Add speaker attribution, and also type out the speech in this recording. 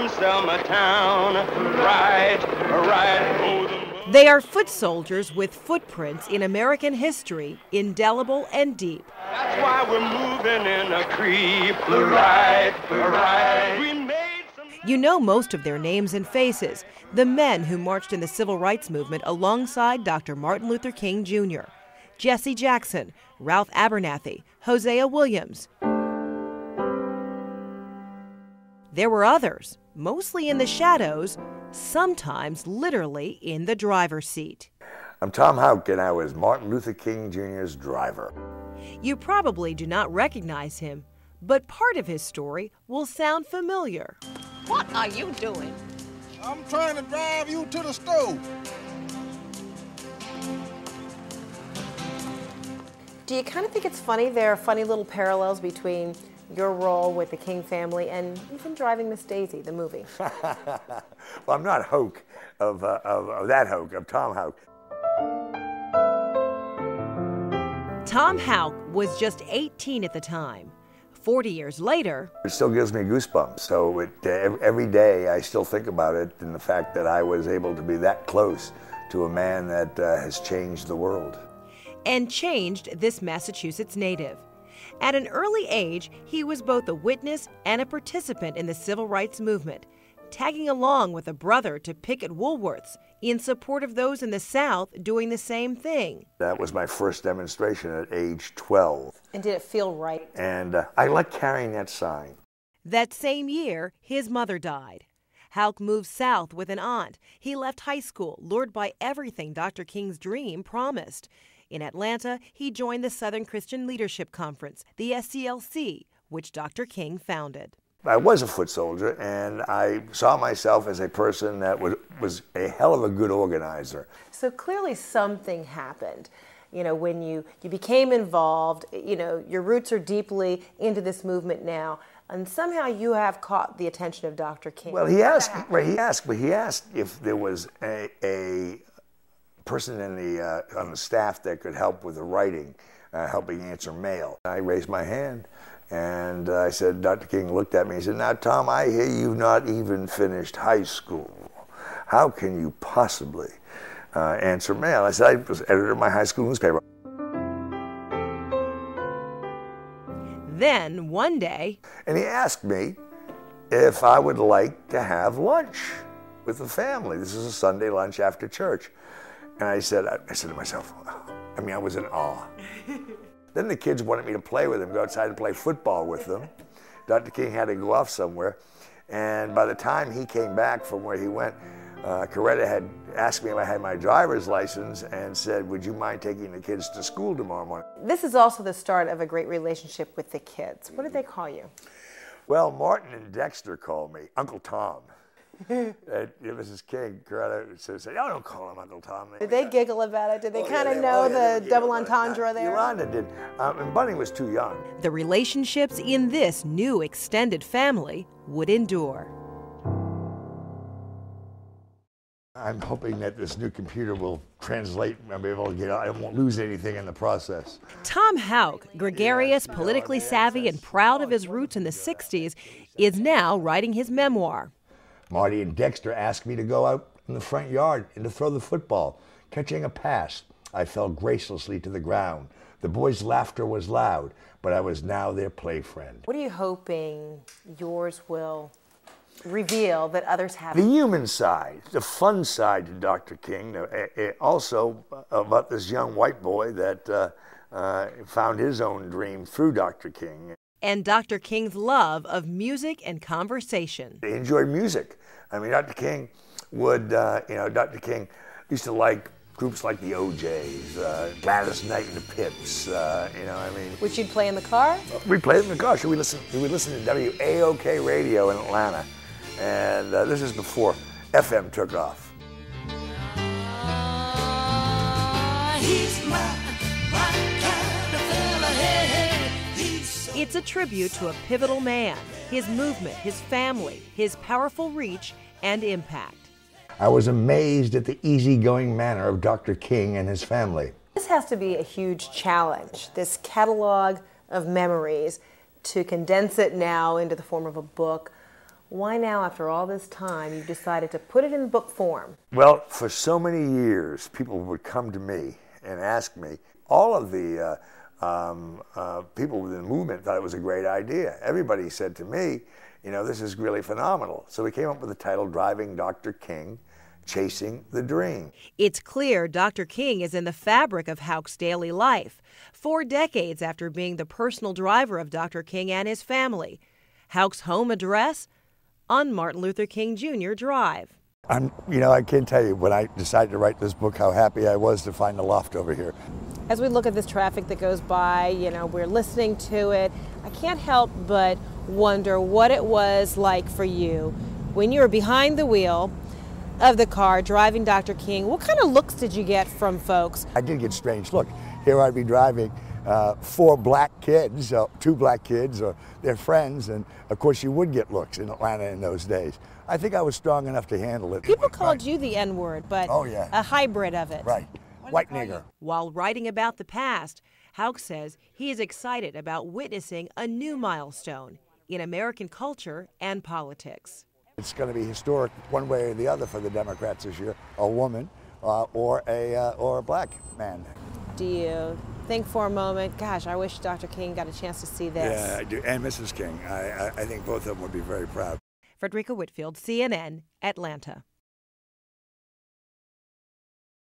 Speaker 1: in Selma town. Right, right.
Speaker 2: They are foot soldiers with footprints in American history, indelible and deep.
Speaker 1: That's why we're moving in a creep. Right, right. We made some...
Speaker 2: You know most of their names and faces, the men who marched in the civil rights movement alongside Dr. Martin Luther King Jr., Jesse Jackson, Ralph Abernathy, Hosea Williams. There were others, mostly in the shadows, sometimes literally in the driver's seat.
Speaker 3: I'm Tom Houck, and I was Martin Luther King Jr.'s driver.
Speaker 2: You probably do not recognize him, but part of his story will sound familiar.
Speaker 4: What are you doing?
Speaker 5: I'm trying to drive you to the stove.
Speaker 4: Do you kind of think it's funny there are funny little parallels between your role with the King family and even driving Miss Daisy, the movie?
Speaker 3: Well, I'm not Houck of that Houck, of Tom Houck.
Speaker 2: Tom Houck was just 18 at the time. 40 years later,
Speaker 3: it still gives me goosebumps. So every day I still think about it and the fact that I was able to be that close to a man that has changed the world.
Speaker 2: And changed this Massachusetts native. At an early age, he was both a witness and a participant in the civil rights movement, tagging along with a brother to picket Woolworths in support of those in the South doing the same thing.
Speaker 3: That was my first demonstration at age 12.
Speaker 4: And did it feel right?
Speaker 3: And I like carrying that sign.
Speaker 2: That same year, his mother died. Houck moved south with an aunt. He left high school, lured by everything Dr. King's dream promised. In Atlanta, he joined the Southern Christian Leadership Conference, the SCLC, which Dr. King founded.
Speaker 3: I was a foot soldier, and I saw myself as a person that was a hell of a good organizer.
Speaker 4: So clearly something happened. You know, when you became involved, you know, your roots are deeply into this movement now, and somehow you have caught the attention of Dr. King.
Speaker 3: Well, he asked if there was a person in on the staff that could help with the writing, helping answer mail. I raised my hand, and I said, Dr. King looked at me and said, "Now, Tom, I hear you've not even finished high school. How can you possibly answer mail?" I said, "I was editor of my high school newspaper."
Speaker 2: Then, one day...
Speaker 3: And he asked me if I would like to have lunch with the family. This is a Sunday lunch after church. And I said to myself, I was in awe. Then the kids wanted me to play with them, go outside and play football with them. Dr. King had to go off somewhere. And by the time he came back from where he went, Coretta had asked me if I had my driver's license and said, "Would you mind taking the kids to school tomorrow morning?"
Speaker 4: This is also the start of a great relationship with the kids. What did they call you?
Speaker 3: Well, Martin and Dexter called me Uncle Tom. Mrs. King, Coretta said, "Oh, don't call him Uncle Tom."
Speaker 4: Did they giggle about it? Did they kind of know the double entendre there?
Speaker 3: Yolanda did. And Bunny was too young.
Speaker 2: The relationships in this new extended family would endure.
Speaker 3: I'm hoping that this new computer will translate. I'll be able to get out. I won't lose anything in the process.
Speaker 2: Tom Houck, gregarious, politically savvy, and proud of his roots in the 60s, is now writing his memoir.
Speaker 3: Marty and Dexter asked me to go out in the front yard and to throw the football. Catching a pass, I fell gracelessly to the ground. The boys' laughter was loud, but I was now their play friend.
Speaker 4: What are you hoping yours will reveal that others haven't?
Speaker 3: The human side, the fun side to Dr. King, also about this young white boy that found his own dream through Dr. King.
Speaker 2: And Dr. King's love of music and conversation.
Speaker 3: He enjoyed music. Dr. King would, Dr. King used to like groups like the OJs, Gladys Knight and the Pips,
Speaker 4: Which you'd play in the car?
Speaker 3: We'd play it in the car. So we listen to WAOK radio in Atlanta. And this is before FM took off.
Speaker 6: He's my kind of fella, hey, hey.
Speaker 2: It's a tribute to a pivotal man, his movement, his family, his powerful reach and impact.
Speaker 3: I was amazed at the easygoing manner of Dr. King and his family.
Speaker 4: This has to be a huge challenge, this catalog of memories, to condense it now into the form of a book. Why now, after all this time, you've decided to put it in book form?
Speaker 3: Well, for so many years, people would come to me and ask me. All of the people within the movement thought it was a great idea. Everybody said to me, you know, this is really phenomenal. So we came up with the title, Driving Dr. King, Chasing the Dream.
Speaker 2: It's clear Dr. King is in the fabric of Houck's daily life, 4 decades after being the personal driver of Dr. King and his family. Houck's home address? On Martin Luther King Jr. Drive.
Speaker 3: I can't tell you, when I decided to write this book, how happy I was to find the loft over here.
Speaker 4: As we look at this traffic that goes by, we're listening to it. I can't help but wonder what it was like for you when you were behind the wheel of the car driving Dr. King. What kind of looks did you get from folks?
Speaker 3: I did get strange look. Here I'd be driving 4 black kids, 2 black kids, or their friends, and of course you would get looks in Atlanta in those days. I think I was strong enough to handle it.
Speaker 4: People called you the N-word, but
Speaker 3: oh, yeah.
Speaker 4: A hybrid of it.
Speaker 3: Right. White nigger.
Speaker 2: While writing about the past, Houck says he is excited about witnessing a new milestone in American culture and politics.
Speaker 3: It's going to be historic one way or the other for the Democrats this year, a woman or a black man.
Speaker 4: Do you think for a moment, gosh, I wish Dr. King got a chance to see this?
Speaker 3: Yeah, I do. And Mrs. King. I think both of them would be very proud.
Speaker 2: Frederica Whitfield, CNN, Atlanta.